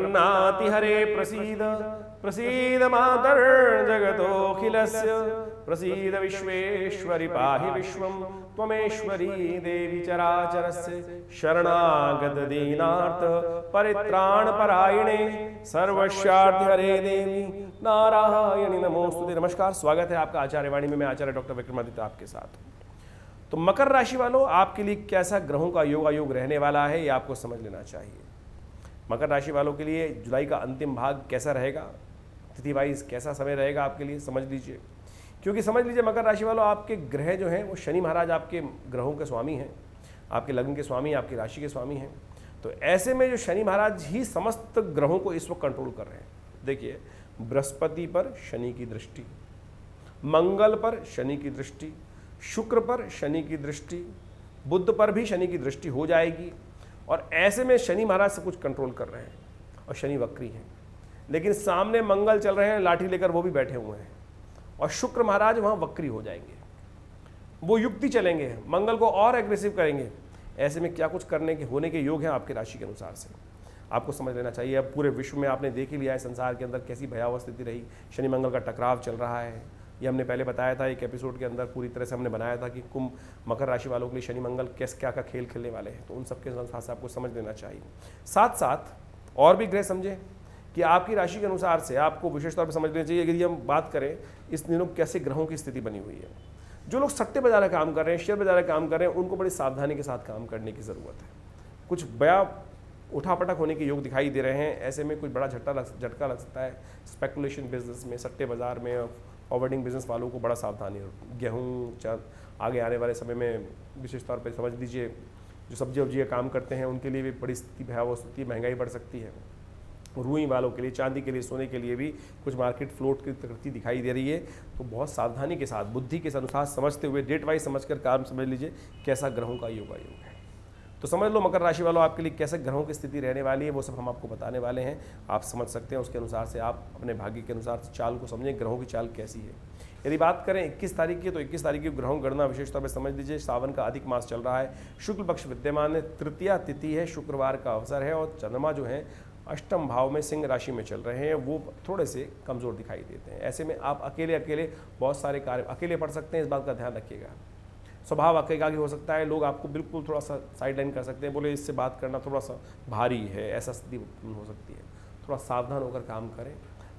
प्रपन्नाति हरे प्रसीद प्रसीद मातर्जगतोऽखिलस्य प्रसीद विश्वेश्वरि पाहि विश्वं त्वमेश्वरी देवी चराचरस्य शरणागत दीनार्थ परित्राण परायणे सर्वस्यार्थ हरे देवी नारायणी नमोस्तुते। नमस्कार, स्वागत है आपका आचार्य वाणी में। मैं आचार्य डॉक्टर विक्रमादित्य आपके साथ। तो मकर राशि वालों, आपके लिए कैसा ग्रहों का योगायोग रहने वाला है ये आपको समझ लेना चाहिए। मकर राशि वालों के लिए जुलाई का अंतिम भाग कैसा रहेगा, तिथि वाइज कैसा समय रहेगा आपके लिए, समझ लीजिए। क्योंकि समझ लीजिए मकर राशि वालों, आपके ग्रह जो हैं वो शनि महाराज आपके ग्रहों के स्वामी हैं, आपके लग्न के स्वामी, आपकी राशि के स्वामी हैं। तो ऐसे में जो शनि महाराज ही समस्त ग्रहों को इस वक्त कंट्रोल कर रहे हैं। देखिए, बृहस्पति पर शनि की दृष्टि, मंगल पर शनि की दृष्टि, शुक्र पर शनि की दृष्टि, बुध पर भी शनि की दृष्टि हो जाएगी। और ऐसे में शनि महाराज सब कुछ कंट्रोल कर रहे हैं और शनि वक्री हैं। लेकिन सामने मंगल चल रहे हैं लाठी लेकर, वो भी बैठे हुए हैं। और शुक्र महाराज वहाँ वक्री हो जाएंगे, वो युक्ति चलेंगे, मंगल को और एग्रेसिव करेंगे। ऐसे में क्या कुछ करने के होने के योग हैं आपकी राशि के अनुसार से आपको समझ लेना चाहिए। अब पूरे विश्व में आपने देख ही लिया है संसार के अंदर कैसी भयावह स्थिति रही, शनि मंगल का टकराव चल रहा है। ये हमने पहले बताया था, एक एपिसोड के अंदर पूरी तरह से हमने बनाया था कि कुंभ मकर राशि वालों के लिए शनि मंगल क्या क्या खेल खेलने वाले हैं। तो उन सब के अनुसार से आपको समझ लेना चाहिए। साथ साथ और भी ग्रह समझें कि आपकी राशि के अनुसार से आपको विशेष तौर पर समझ लेना चाहिए। यदि हम बात करें इस दिनों कैसे ग्रहों की स्थिति बनी हुई है, जो लोग सट्टे बाजार का काम कर रहे हैं, शेयर बाजार का काम कर रहे हैं, उनको बड़ी सावधानी के साथ काम करने की ज़रूरत है। कुछ बया उठापटक होने के योग दिखाई दे रहे हैं। ऐसे में कुछ बड़ा झटका लग सकता है स्पेकुलेशन बिजनेस में, सट्टे बाजार में, फॉरवर्डिंग बिजनेस वालों को बड़ा सावधानी हो। गेहूँ आगे आने वाले समय में विशेष तौर पर समझ लीजिए, जो सब्जी वब्जी का काम करते हैं उनके लिए भी बड़ी स्थिति भयावह स्थिति, महंगाई बढ़ सकती है। रुई वालों के लिए, चांदी के लिए, सोने के लिए भी कुछ मार्केट फ्लोट की प्रकृति दिखाई दे रही है। तो बहुत सावधानी के साथ, बुद्धि के अनुसार समझते हुए, डेट वाइज समझकर काम समझ लीजिए कैसा ग्रहों का योगायोग है। तो समझ लो मकर राशि वालों, आपके लिए कैसे ग्रहों की स्थिति रहने वाली है, वो सब हम आपको बताने वाले हैं। आप समझ सकते हैं, उसके अनुसार से आप अपने भाग्य के अनुसार से चाल को समझें, ग्रहों की चाल कैसी है। यदि बात करें 21 तारीख की, तो 21 तारीख की ग्रहों गणना विशेष तौर पर समझ लीजिए। सावन का अधिक मास चल रहा है, शुक्ल पक्ष विद्यमान है, तृतीया तिथि है, शुक्रवार का अवसर है। और चंद्रमा जो है अष्टम भाव में सिंह राशि में चल रहे हैं, वो थोड़े से कमज़ोर दिखाई देते हैं। ऐसे में आप अकेले बहुत सारे कार्य अकेले पढ़ सकते हैं, इस बात का ध्यान रखिएगा। स्वभाव एकाकी हो सकता है, लोग आपको बिल्कुल थोड़ा सा साइड लाइन कर सकते हैं, बोले इससे बात करना थोड़ा सा भारी है, ऐसा स्थिति हो सकती है। थोड़ा सावधान होकर काम करें।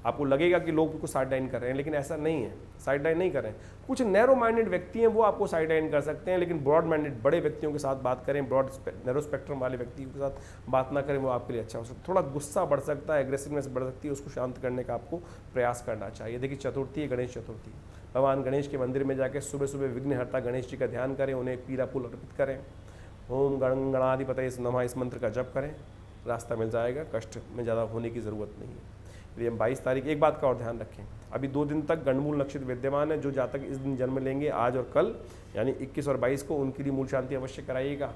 आपको लगेगा कि लोग को साइड लाइन कर रहे हैं, लेकिन ऐसा नहीं है, साइड लाइन नहीं कर रहे हैं। कुछ नैरो माइंडेड व्यक्ति हैं, वो आपको साइड लाइन कर सकते हैं, लेकिन ब्रॉड माइंडेड बड़े व्यक्तियों के साथ बात करें, नैरो स्पेक्ट्रम वाले व्यक्तियों के साथ बात ना करें, वो आपके लिए अच्छा हो सकता है। थोड़ा गुस्सा बढ़ सकता है, एग्रेसिवनेस बढ़ सकती है, उसको शांत करने का आपको प्रयास करना चाहिए। देखिए, चतुर्थी है, गणेश चतुर्थी, भगवान गणेश के मंदिर में जाकर सुबह सुबह विघ्नहर्ता गणेश जी का ध्यान करें, उन्हें पीला फूल अर्पित करें, ओम गणाधिपतये नमः इस मंत्र का जप करें, रास्ता मिल जाएगा, कष्ट में ज़्यादा होने की ज़रूरत नहीं है। इसलिए हम 22 तारीख, एक बात का और ध्यान रखें, अभी 2 दिन तक गंडमूल नक्षत्र विद्यमान है। जो जातक इस दिन जन्म लेंगे, आज और कल, यानी 21 और 22 को, उनके लिए मूल शांति अवश्य कराइएगा,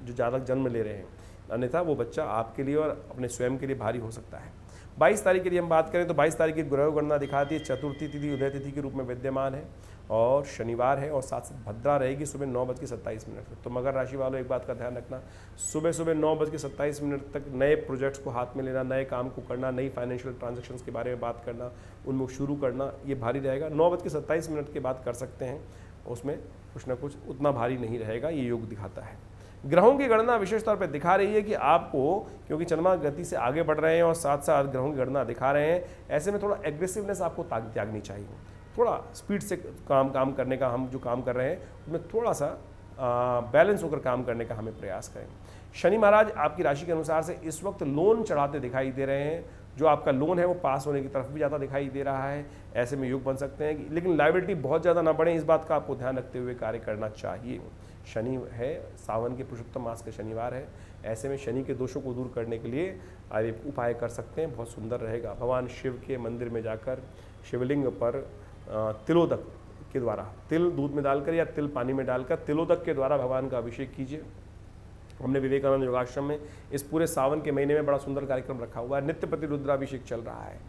जो जातक जन्म ले रहे हैं। अन्यथा वो बच्चा आपके लिए और अपने स्वयं के लिए भारी हो सकता है। 22 तारीख की यदि हम बात करें तो 22 तारीख की ग्रह गणना दिखाती है, चतुर्थी तिथि उदय तिथि के रूप में विद्यमान है और शनिवार है, और साथ साथ भद्रा रहेगी सुबह 9:27 तक। तो मकर राशि वालों, एक बात का ध्यान रखना, सुबह सुबह 9:27 तक नए प्रोजेक्ट्स को हाथ में लेना, नए काम को करना, नई फाइनेंशियल ट्रांजैक्शंस के बारे में बात करना, उनको शुरू करना, ये भारी रहेगा। 9:27 के बाद कर सकते हैं, उसमें कुछ ना कुछ उतना भारी नहीं रहेगा, ये योग दिखाता है। ग्रहों की गणना विशेष तौर पर दिखा रही है कि आपको, क्योंकि चंद्रमा गति से आगे बढ़ रहे हैं और साथ साथ ग्रहों की गणना दिखा रहे हैं, ऐसे में थोड़ा एग्रेसिवनेस आपको त्यागनी चाहिए। थोड़ा स्पीड से काम करने का, हम जो काम कर रहे हैं उसमें थोड़ा सा बैलेंस होकर काम करने का हमें प्रयास करें। शनि महाराज आपकी राशि के अनुसार से इस वक्त लोन चढ़ाते दिखाई दे रहे हैं, जो आपका लोन है वो पास होने की तरफ भी ज़्यादा दिखाई दे रहा है। ऐसे में योग बन सकते हैं, लेकिन लायबिलिटी बहुत ज़्यादा ना बढ़े, इस बात का आपको ध्यान रखते हुए कार्य करना चाहिए। शनि है, सावन के पुरुषोत्तम मास का शनिवार है, ऐसे में शनि के दोषों को दूर करने के लिए आप एक उपाय कर सकते हैं, बहुत सुंदर रहेगा। भगवान शिव के मंदिर में जाकर शिवलिंग पर तिलोदक के द्वारा, तिल दूध में डालकर या तिल पानी में डालकर तिलोदक के द्वारा भगवान का अभिषेक कीजिए। हमने विवेकानंद योगाश्रम में इस पूरे सावन के महीने में बड़ा सुंदर कार्यक्रम रखा हुआ है, नित्य प्रति रुद्राभिषेक चल रहा है।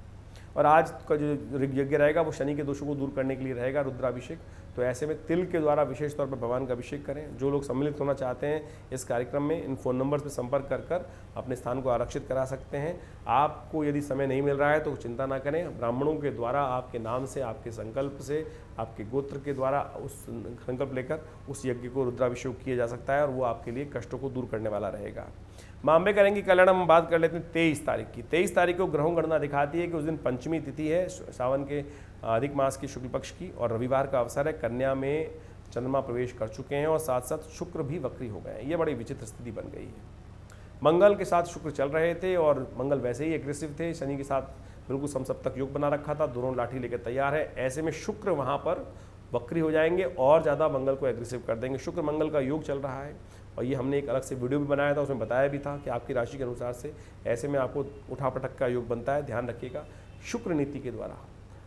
और आज का जो यज्ञ रहेगा वो शनि के दोषों को दूर करने के लिए रहेगा, रुद्राभिषेक। तो ऐसे में तिल के द्वारा विशेष तौर पर भगवान का अभिषेक करें। जो लोग सम्मिलित होना चाहते हैं इस कार्यक्रम में, इन फ़ोन नंबर्स पर संपर्क कर अपने स्थान को आरक्षित करा सकते हैं। आपको यदि समय नहीं मिल रहा है तो चिंता ना करें, ब्राह्मणों के द्वारा आपके नाम से, आपके संकल्प से, आपके गोत्र के द्वारा उस संकल्प लेकर उस यज्ञ को रुद्राभिषेक किया जा सकता है और वो आपके लिए कष्टों को दूर करने वाला रहेगा। माँ अम्बे करेंगी कल्याण। हम बात कर लेते हैं 23 तारीख की। 23 तारीख को ग्रहों गणना दिखाती है कि उस दिन पंचमी तिथि है सावन के अधिक मास की शुक्ल पक्ष की, और रविवार का अवसर है। कन्या में चंद्रमा प्रवेश कर चुके हैं और साथ साथ शुक्र भी वक्री हो गए हैं। ये बड़ी विचित्र स्थिति बन गई है। मंगल के साथ शुक्र चल रहे थे और मंगल वैसे ही एग्रेसिव थे, शनि के साथ बिल्कुल समसप्तक योग बना रखा था, दोनों लाठी लेकर तैयार है। ऐसे में शुक्र वहाँ पर वक्री हो जाएंगे और ज़्यादा मंगल को एग्रेसिव कर देंगे। शुक्र मंगल का योग चल रहा है और ये हमने एक अलग से वीडियो भी बनाया था, उसमें बताया भी था कि आपकी राशि के अनुसार से ऐसे में आपको उठापटक का योग बनता है। ध्यान रखिएगा, शुक्र नीति के द्वारा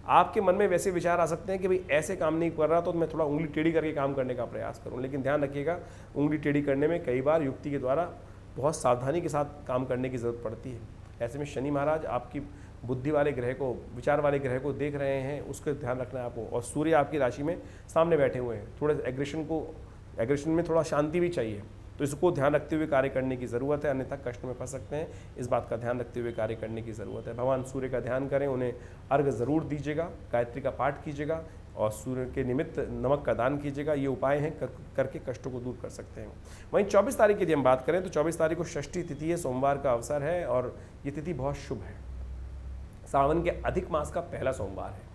आपके मन में वैसे विचार आ सकते हैं कि भाई ऐसे काम नहीं कर रहा तो मैं थोड़ा उंगली टेढ़ी करके काम करने का प्रयास करूं, लेकिन ध्यान रखिएगा उंगली टेढ़ी करने में कई बार युक्ति के द्वारा बहुत सावधानी के साथ काम करने की ज़रूरत पड़ती है। ऐसे में शनि महाराज आपकी बुद्धि वाले ग्रह को, विचार वाले ग्रह को देख रहे हैं, उसका ध्यान रखना है आपको। और सूर्य आपकी राशि में सामने बैठे हुए हैं, थोड़े एग्रेशन में थोड़ा शांति भी चाहिए, तो इसको ध्यान रखते हुए कार्य करने की ज़रूरत है, अन्यथा कष्ट में फंस सकते हैं। इस बात का ध्यान रखते हुए कार्य करने की ज़रूरत है। भगवान सूर्य का ध्यान करें, उन्हें अर्घ ज़रूर दीजिएगा, गायत्री का पाठ कीजिएगा और सूर्य के निमित्त नमक का दान कीजिएगा। ये उपाय हैं, करके कष्टों को दूर कर सकते हैं। वहीं 24 तारीख की यदि हम बात करें तो 24 तारीख को षष्ठी तिथि है, सोमवार का अवसर है और ये तिथि बहुत शुभ है। सावन के अधिक मास का पहला सोमवार है।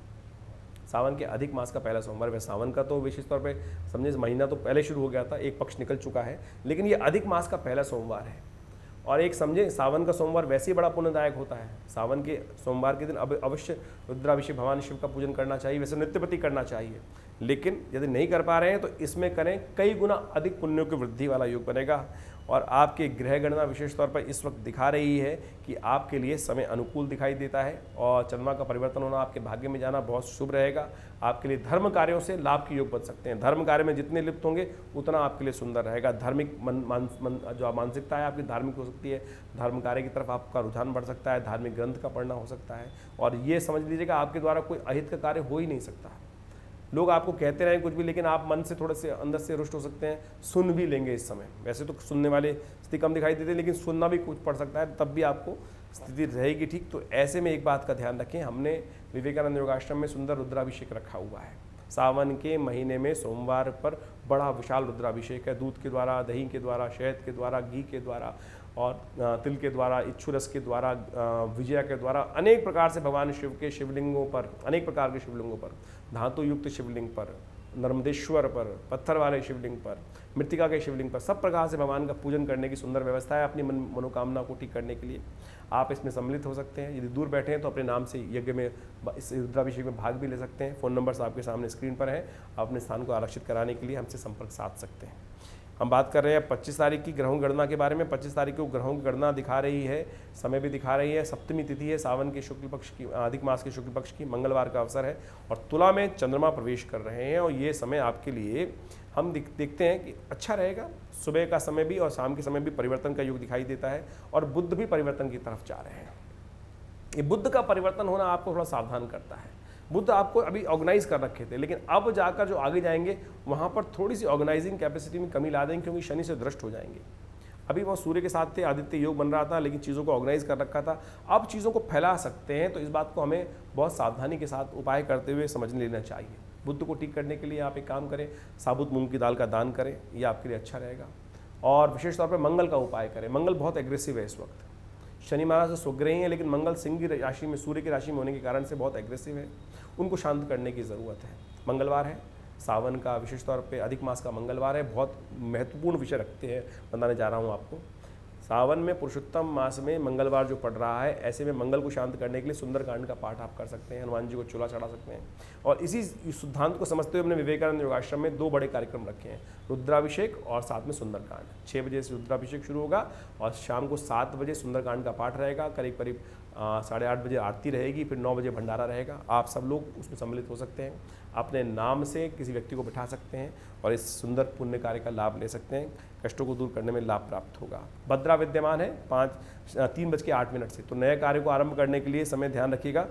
सावन के अधिक मास का पहला सोमवार है। सावन का तो विशेष तौर पे समझे महीना तो पहले शुरू हो गया था, एक पक्ष निकल चुका है, लेकिन ये अधिक मास का पहला सोमवार है। और एक समझे सावन का सोमवार वैसे ही बड़ा पुण्यदायक होता है। सावन के सोमवार के दिन अब अवश्य रुद्राभिषेक भगवान शिव का पूजन करना चाहिए, वैसे नित्यप्रति करना चाहिए, लेकिन यदि नहीं कर पा रहे हैं तो इसमें करें, कई गुना अधिक पुण्यों की वृद्धि वाला योग बनेगा। और आपके ग्रह गणना विशेष तौर पर इस वक्त दिखा रही है कि आपके लिए समय अनुकूल दिखाई देता है और चंद्रमा का परिवर्तन होना, आपके भाग्य में जाना बहुत शुभ रहेगा। आपके लिए धर्म कार्यों से लाभ के योग बन सकते हैं। धर्म कार्य में जितने लिप्त होंगे उतना आपके लिए सुंदर रहेगा। धार्मिक जो मानसिकता है आपकी धार्मिक हो सकती है, धर्म कार्य की तरफ आपका रुझान बढ़ सकता है, धार्मिक ग्रंथ का पढ़ना हो सकता है। और ये समझ लीजिएगा आपके द्वारा कोई अहित का कार्य हो ही नहीं सकता। लोग आपको कहते रहें कुछ भी, लेकिन आप मन से थोड़े से अंदर से रुष्ट हो सकते हैं, सुन भी लेंगे इस समय। वैसे तो सुनने वाले स्थिति कम दिखाई देते हैं, लेकिन सुनना भी कुछ पड़ सकता है, तब भी आपको स्थिति रहेगी ठीक। तो ऐसे में एक बात का ध्यान रखें, हमने विवेकानंद योगाश्रम में सुंदर रुद्राभिषेक रखा हुआ है। सावन के महीने में सोमवार पर बड़ा विशाल रुद्राभिषेक है, दूध के द्वारा, दही के द्वारा, शहद के द्वारा, घी के द्वारा और तिल के द्वारा, इच्छुरस के द्वारा, विजया के द्वारा, अनेक प्रकार से भगवान शिव के शिवलिंगों पर, अनेक प्रकार के शिवलिंगों पर, धातु युक्त शिवलिंग पर, नर्मदेश्वर पर, पत्थर वाले शिवलिंग पर, मृतिका के शिवलिंग पर, सब प्रकार से भगवान का पूजन करने की सुंदर व्यवस्था है। अपनी मनोकामना को ठीक करने के लिए आप इसमें सम्मिलित हो सकते हैं। यदि दूर बैठे हैं तो अपने नाम से यज्ञ में, इस रुद्राभिषेक में भाग भी ले सकते हैं। फ़ोन नंबर्स आपके सामने स्क्रीन पर है, आप अपने स्थान को आरक्षित कराने के लिए हमसे संपर्क साध सकते हैं। हम बात कर रहे हैं 25 तारीख की ग्रहों गणना के बारे में। 25 तारीख को ग्रहों की गणना दिखा रही है, समय भी दिखा रही है। सप्तमी तिथि है, सावन के शुक्ल पक्ष की, अधिक मास के शुक्ल पक्ष की, मंगलवार का अवसर है और तुला में चंद्रमा प्रवेश कर रहे हैं। और ये समय आपके लिए हम देखते हैं कि अच्छा रहेगा। सुबह का समय भी और शाम के समय भी परिवर्तन का योग दिखाई देता है और बुध भी परिवर्तन की तरफ जा रहे हैं। ये बुध का परिवर्तन होना आपको थोड़ा सावधान करता है। बुध आपको अभी ऑर्गेनाइज कर रखे थे, लेकिन अब जाकर जो आगे जाएंगे वहाँ पर थोड़ी सी ऑर्गेनाइजिंग कैपेसिटी में कमी ला देंगे, क्योंकि शनि से दृष्ट हो जाएंगे। अभी वो सूर्य के साथ थे, आदित्य योग बन रहा था, लेकिन चीज़ों को ऑर्गेनाइज कर रखा था, अब चीज़ों को फैला सकते हैं। तो इस बात को हमें बहुत सावधानी के साथ उपाय करते हुए समझ लेना चाहिए। बुध को ठीक करने के लिए आप एक काम करें, साबुत मूंग की दाल का दान करें, ये आपके लिए अच्छा रहेगा। और विशेष तौर पर मंगल का उपाय करें। मंगल बहुत एग्रेसिव है इस वक्त, शनि महाराज से स्वग्रही हैं, लेकिन मंगल सिंह की राशि में, सूर्य की राशि में होने के कारण से बहुत एग्रेसिव है, उनको शांत करने की ज़रूरत है। मंगलवार है, सावन का विशेष तौर पे अधिक मास का मंगलवार है, बहुत महत्वपूर्ण विषय रखते हैं, बताने जा रहा हूँ आपको। सावन में पुरुषोत्तम मास में मंगलवार जो पड़ रहा है, ऐसे में मंगल को शांत करने के लिए सुंदरकांड का पाठ आप कर सकते हैं, हनुमान जी को चूल्हा चढ़ा सकते हैं। और इसी सिद्धांत को समझते हुए हमने विवेकानंद योगाश्रम में 2 बड़े कार्यक्रम रखे हैं, रुद्राभिषेक और साथ में सुंदरकांड। 6 बजे से रुद्राभिषेक शुरू होगा और शाम को 7 बजे सुंदरकांड का पाठ रहेगा। करीब 8:30 बजे आरती रहेगी, फिर 9 बजे भंडारा रहेगा। आप सब लोग उसमें सम्मिलित हो सकते हैं, अपने नाम से किसी व्यक्ति को बिठा सकते हैं और इस सुंदर पुण्य कार्य का लाभ ले सकते हैं। कष्टों को दूर करने में लाभ प्राप्त होगा। भद्रा विद्यमान है 3:08 से। तो नए कार्य को आरंभ करने के लिए समय ध्यान रखिएगा,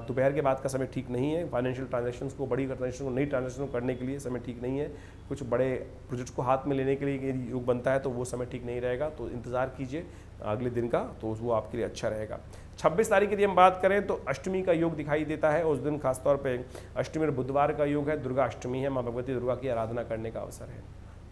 दोपहर के बाद का समय ठीक नहीं है। फाइनेंशियल ट्रांजैक्शंस को, बड़ी ट्रांजैक्शन को, नई ट्रांजैक्शन को करने के लिए समय ठीक नहीं है। कुछ बड़े प्रोजेक्ट्स को हाथ में लेने के लिए यदि योग बनता है तो वो समय ठीक नहीं रहेगा, तो इंतजार कीजिए अगले दिन का, तो वो आपके लिए अच्छा रहेगा। 26 तारीख की यदि हम बात करें तो अष्टमी का योग दिखाई देता है। उस दिन खासतौर पे अष्टमी और बुधवार का योग है, दुर्गा अष्टमी है, माँ भगवती दुर्गा की आराधना करने का अवसर है।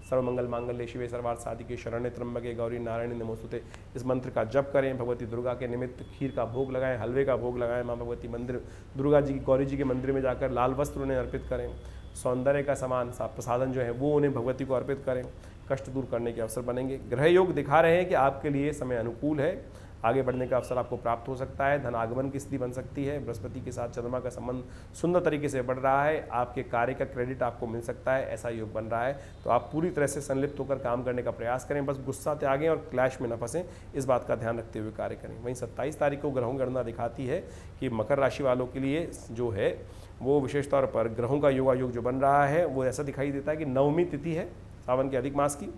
सर्वमंगल मांगल्ये शिवे सर्वार्थ साधिके शरण्ये त्र्यंबके गौरी नारायणी नमोस्तुते, इस मंत्र का जप करें। भगवती दुर्गा के निमित्त खीर का भोग लगाएं, हलवे का भोग लगाएं। माँ भगवती मंदिर, दुर्गा जी की, गौरी जी के मंदिर में जाकर लाल वस्त्र उन्हें अर्पित करें। सौंदर्य का सामान प्रसादन जो है वो उन्हें भगवती को अर्पित करें। कष्ट दूर करने के अवसर बनेंगे। ग्रह योग दिखा रहे हैं कि आपके लिए समय अनुकूल है, आगे बढ़ने का अवसर आपको प्राप्त हो सकता है। धन आगमन की स्थिति बन सकती है। बृहस्पति के साथ चंद्रमा का संबंध सुंदर तरीके से बढ़ रहा है। आपके कार्य का क्रेडिट आपको मिल सकता है, ऐसा योग बन रहा है। तो आप पूरी तरह से संलिप्त होकर काम करने का प्रयास करें, बस गुस्सा त्यागें और क्लैश में न फंसें, इस बात का ध्यान रखते हुए कार्य करें। वहीं 27 तारीख को ग्रहों की गणना दिखाती है कि मकर राशि वालों के लिए जो है वो विशेष तौर पर ग्रहों का योगायोग जो बन रहा है वो ऐसा दिखाई देता है कि 9वीं तिथि है सावन के अधिक मास की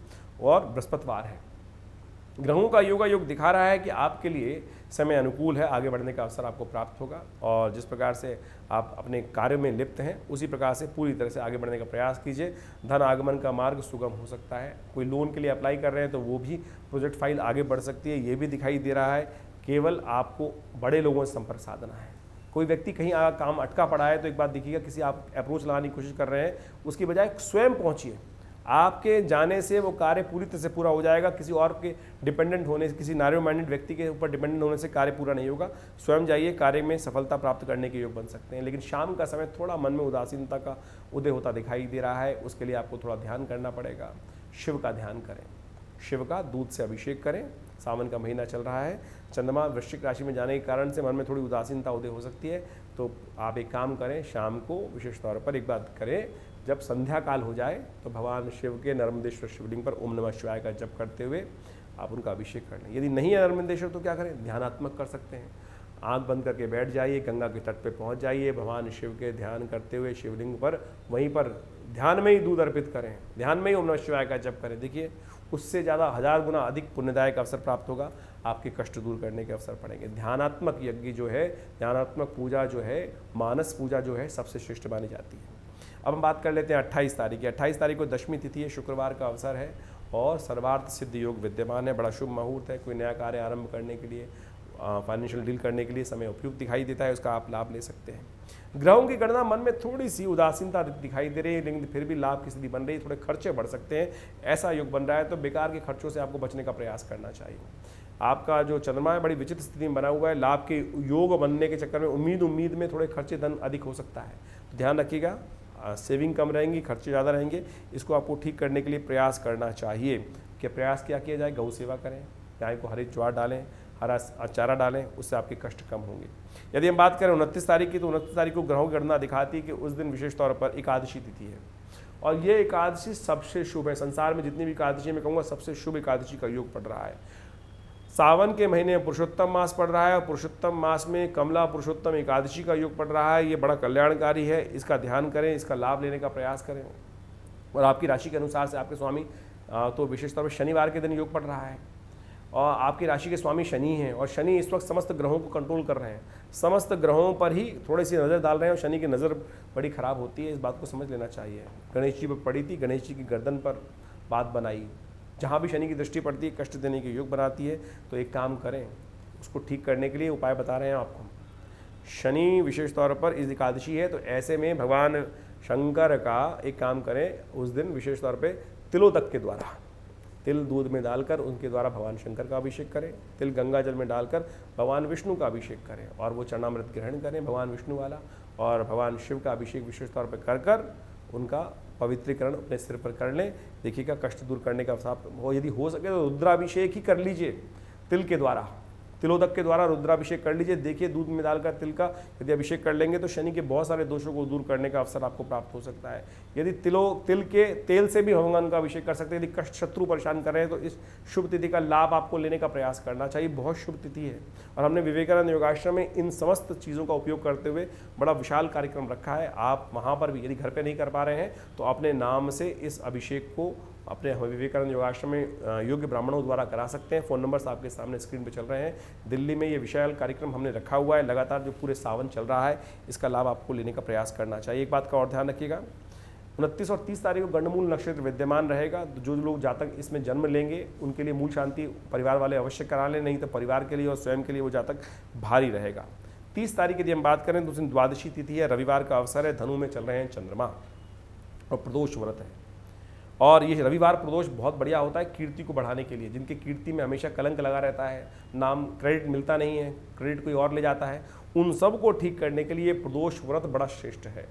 और बृहस्पतिवार है। ग्रहों का योगायोग दिखा रहा है कि आपके लिए समय अनुकूल है, आगे बढ़ने का अवसर आपको प्राप्त होगा और जिस प्रकार से आप अपने कार्य में लिप्त हैं उसी प्रकार से पूरी तरह से आगे बढ़ने का प्रयास कीजिए। धन आगमन का मार्ग सुगम हो सकता है। कोई लोन के लिए अप्लाई कर रहे हैं तो वो भी प्रोजेक्ट फाइल आगे बढ़ सकती है, ये भी दिखाई दे रहा है। केवल आपको बड़े लोगों से संपर्क साधना है। कोई व्यक्ति कहीं काम अटका पड़ा है तो एक बात देखिएगा, किसी आप अप्रोच लगाने की कोशिश कर रहे हैं उसकी बजाय स्वयं पहुंचिए। आपके जाने से वो कार्य पूरी तरह से पूरा हो जाएगा। किसी और के डिपेंडेंट होने से, किसी नैरो माइंडेड व्यक्ति के ऊपर डिपेंडेंट होने से कार्य पूरा नहीं होगा। स्वयं जाइए, कार्य में सफलता प्राप्त करने के योग बन सकते हैं। लेकिन शाम का समय थोड़ा मन में उदासीनता का उदय होता दिखाई दे रहा है, उसके लिए आपको थोड़ा ध्यान करना पड़ेगा। शिव का ध्यान करें, शिव का दूध से अभिषेक करें। सावन का महीना चल रहा है, चंद्रमा वृश्चिक राशि में जाने के कारण से मन में थोड़ी उदासीनता उदय हो सकती है। तो आप एक काम करें, शाम को विशेष तौर पर एक बात करें, जब संध्या काल हो जाए तो भगवान शिव के नर्मदेश्वर शिवलिंग पर ओम नमः शिवाय का जप करते हुए आप उनका अभिषेक कर लें। यदि नहीं है नर्मदेश्वर तो क्या करें, ध्यानात्मक कर सकते हैं। आंख बंद करके बैठ जाइए, गंगा के तट पे पहुंच जाइए, भगवान शिव के ध्यान करते हुए शिवलिंग पर वहीं पर ध्यान में ही दूध अर्पित करें, ध्यान में ही ओम नमः शिवाय का जप करें। देखिए उससे ज़्यादा 1000 गुना अधिक पुण्यदायक अवसर प्राप्त होगा, आपके कष्ट दूर करने के अवसर पड़ेंगे। ध्यानात्मक यज्ञ जो है, ध्यानात्मक पूजा जो है, मानस पूजा जो है सबसे श्रेष्ठ मानी जाती है। अब हम बात कर लेते हैं 28 तारीख की। 28 तारीख को दशमी तिथि है, शुक्रवार का अवसर है और सर्वार्थ सिद्ध योग विद्यमान है। बड़ा शुभ मुहूर्त है, कोई नया कार्य आरंभ करने के लिए, फाइनेंशियल डील करने के लिए समय उपयुक्त दिखाई देता है, उसका आप लाभ ले सकते हैं। ग्रहों की गणना, मन में थोड़ी सी उदासीनता दिखाई दे रही है लेकिन फिर भी लाभ की स्थिति बन रही है। थोड़े खर्चे बढ़ सकते हैं, ऐसा योग बन रहा है, तो बेकार के खर्चों से आपको बचने का प्रयास करना चाहिए। आपका जो चंद्रमा है बड़ी विचित्र स्थिति में बना हुआ है, लाभ के योग बनने के चक्कर में उम्मीद में थोड़े खर्चे धन अधिक हो सकता है, तो ध्यान रखिएगा। सेविंग कम रहेंगी, खर्चे ज़्यादा रहेंगे, इसको आपको ठीक करने के लिए प्रयास करना चाहिए। कि प्रयास क्या किया जाए, गौ सेवा करें, गाय को हरी ज्वार डालें, हरा चारा डालें, उससे आपके कष्ट कम होंगे। यदि हम बात करें 29 तारीख की, तो 29 तारीख को ग्रहों की गणना दिखाती है कि उस दिन विशेष तौर पर एकादशी तिथि है और ये एकादशी सबसे शुभ है। संसार में जितनी भी एकादशी मैं कहूँगा सबसे शुभ एकादशी का योग पड़ रहा है। सावन के महीने में पुरुषोत्तम मास पड़ रहा है और पुरुषोत्तम मास में कमला पुरुषोत्तम एकादशी का योग पड़ रहा है। ये बड़ा कल्याणकारी है, इसका ध्यान करें, इसका लाभ लेने का प्रयास करें। और आपकी राशि के अनुसार से आपके स्वामी तो विशेष तौर पर शनिवार के दिन योग पड़ रहा है और आपकी राशि के स्वामी शनि हैं और शनि इस वक्त समस्त ग्रहों को कंट्रोल कर रहे हैं, समस्त ग्रहों पर ही थोड़ी सी नज़र डाल रहे हैं और शनि की नज़र बड़ी ख़राब होती है, इस बात को समझ लेना चाहिए। गणेश जी पर पड़ी थी, गणेश जी की गर्दन पर बात बनाई। जहाँ भी शनि की दृष्टि पड़ती है कष्ट देने के योग बनाती है, तो एक काम करें, उसको ठीक करने के लिए उपाय बता रहे हैं आपको। शनि विशेष तौर पर इस एकादशी है, तो ऐसे में भगवान शंकर का एक काम करें, उस दिन विशेष तौर पे तिलोदक के द्वारा, तिल दूध में डालकर उनके द्वारा भगवान शंकर का अभिषेक करें, तिल गंगा जल में डालकर भगवान विष्णु का अभिषेक करें और वो चरणामृत ग्रहण करें भगवान विष्णु वाला, और भगवान शिव का अभिषेक विशेष तौर पर कर कर उनका पवित्रीकरण अपने सिर पर कर लें। देखिएगा कष्ट दूर करने का अवसर हो, यदि हो सके तो रुद्राभिषेक ही कर लीजिए तिल के द्वारा। तिलोदक के द्वारा रुद्राभिषेक कर लीजिए। देखिए दूध में डालकर तिल का यदि अभिषेक कर लेंगे तो शनि के बहुत सारे दोषों को दूर करने का अवसर आपको प्राप्त हो सकता है। यदि तिल के तेल से भी भगवान का अभिषेक कर सकते हैं। यदि कष्ट शत्रु परेशान कर रहे हैं तो इस शुभ तिथि का लाभ आपको लेने का प्रयास करना चाहिए। बहुत शुभ तिथि है और हमने विवेकानंद योगाश्रम में इन समस्त चीज़ों का उपयोग करते हुए बड़ा विशाल कार्यक्रम रखा है। आप वहाँ पर भी यदि घर पे नहीं कर पा रहे हैं तो अपने नाम से इस अभिषेक को अपने विवेकानंद योगाश्रम में योग्य ब्राह्मणों द्वारा करा सकते हैं। फ़ोन नंबर्स आपके सामने स्क्रीन पे चल रहे हैं। दिल्ली में ये विशाल कार्यक्रम हमने रखा हुआ है। लगातार जो पूरे सावन चल रहा है इसका लाभ आपको लेने का प्रयास करना चाहिए। एक बात का और ध्यान रखिएगा, 29 और 30 तारीख को गंडमूल नक्षत्र विद्यमान रहेगा। जो लोग जातक इसमें जन्म लेंगे उनके लिए मूल शांति परिवार वाले अवश्य करा लें, नहीं तो परिवार के लिए और स्वयं के लिए वो जातक भारी रहेगा। 30 तारीख यदि हम बात करें तो उस दिन द्वादशी तिथि है, रविवार का अवसर है, धनु में चल रहे हैं चंद्रमा और प्रदोष व्रत है। और ये रविवार प्रदोष बहुत बढ़िया होता है कीर्ति को बढ़ाने के लिए। जिनकी कीर्ति में हमेशा कलंक लगा रहता है, नाम क्रेडिट मिलता नहीं है, क्रेडिट कोई और ले जाता है, उन सब को ठीक करने के लिए प्रदोष व्रत बड़ा श्रेष्ठ है।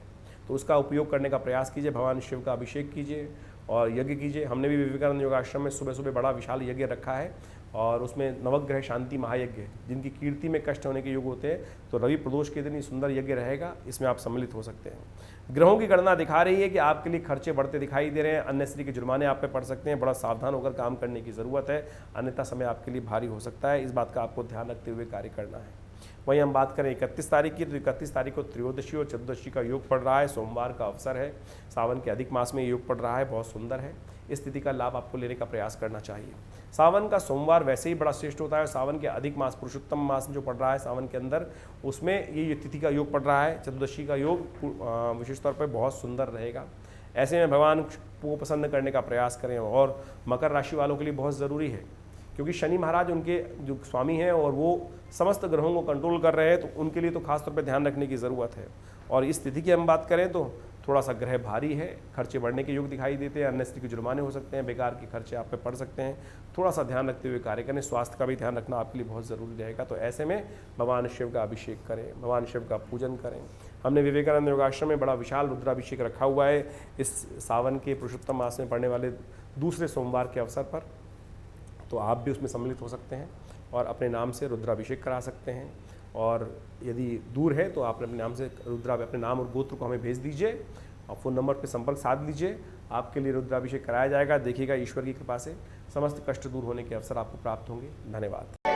तो उसका उपयोग करने का प्रयास कीजिए। भगवान शिव का अभिषेक कीजिए और यज्ञ कीजिए। हमने भी विवेकानंद योगाश्रम में सुबह सुबह बड़ा विशाल यज्ञ रखा है और उसमें नवग्रह शांति महायज्ञ है। जिनकी कीर्ति में कष्ट होने के योग होते हैं तो रवि प्रदोष के दिन ये सुंदर यज्ञ रहेगा, इसमें आप सम्मिलित हो सकते हैं। ग्रहों की गणना दिखा रही है कि आपके लिए खर्चे बढ़ते दिखाई दे रहे हैं। अन्य के जुर्माने आप पे पड़ सकते हैं। बड़ा सावधान होकर काम करने की ज़रूरत है, अन्यथा समय आपके लिए भारी हो सकता है। इस बात का आपको ध्यान रखते हुए कार्य करना है। वहीं हम बात करें 31 तारीख की, तो 31 तारीख को त्रयोदशी और चतुर्दशी का योग पड़ रहा है। सोमवार का अवसर है, सावन के अधिक मास में योग पड़ रहा है, बहुत सुंदर है। इस तिथि का लाभ आपको लेने का प्रयास करना चाहिए। सावन का सोमवार वैसे ही बड़ा श्रेष्ठ होता है। सावन के अधिक मास पुरुषोत्तम मास जो पड़ रहा है सावन के अंदर, उसमें ये तिथि का योग पड़ रहा है। चतुर्दशी का योग विशेष तौर पर बहुत सुंदर रहेगा। ऐसे में भगवान को प्रसन्न करने का प्रयास करें। और मकर राशि वालों के लिए बहुत ज़रूरी है क्योंकि शनि महाराज उनके जो स्वामी हैं और वो समस्त ग्रहों को कंट्रोल कर रहे हैं, तो उनके लिए तो खासतौर पर ध्यान रखने की ज़रूरत है। और इस तिथि की हम बात करें तो थोड़ा सा ग्रह भारी है, खर्चे बढ़ने के योग दिखाई देते हैं, अन्य के जुर्माने हो सकते हैं, बेकार के खर्चे आप पे पड़ सकते हैं। थोड़ा सा ध्यान रखते हुए कार्य करें। स्वास्थ्य का भी ध्यान रखना आपके लिए बहुत ज़रूरी रहेगा। तो ऐसे में भगवान शिव का अभिषेक करें, भगवान शिव का पूजन करें। हमने विवेकानंद योगाश्रम में बड़ा विशाल रुद्राभिषेक रखा हुआ है इस सावन के पुरुषोत्तम मास में पड़ने वाले दूसरे सोमवार के अवसर पर, तो आप भी उसमें सम्मिलित हो सकते हैं और अपने नाम से रुद्राभिषेक करा सकते हैं। और यदि दूर है तो आप अपने नाम से अपने नाम और गोत्र को हमें भेज दीजिए और फ़ोन नंबर पर संपर्क साध लीजिए। आपके लिए रुद्राभिषेक कराया जाएगा। देखिएगा ईश्वर की कृपा से समस्त कष्ट दूर होने के अवसर आपको प्राप्त होंगे। धन्यवाद।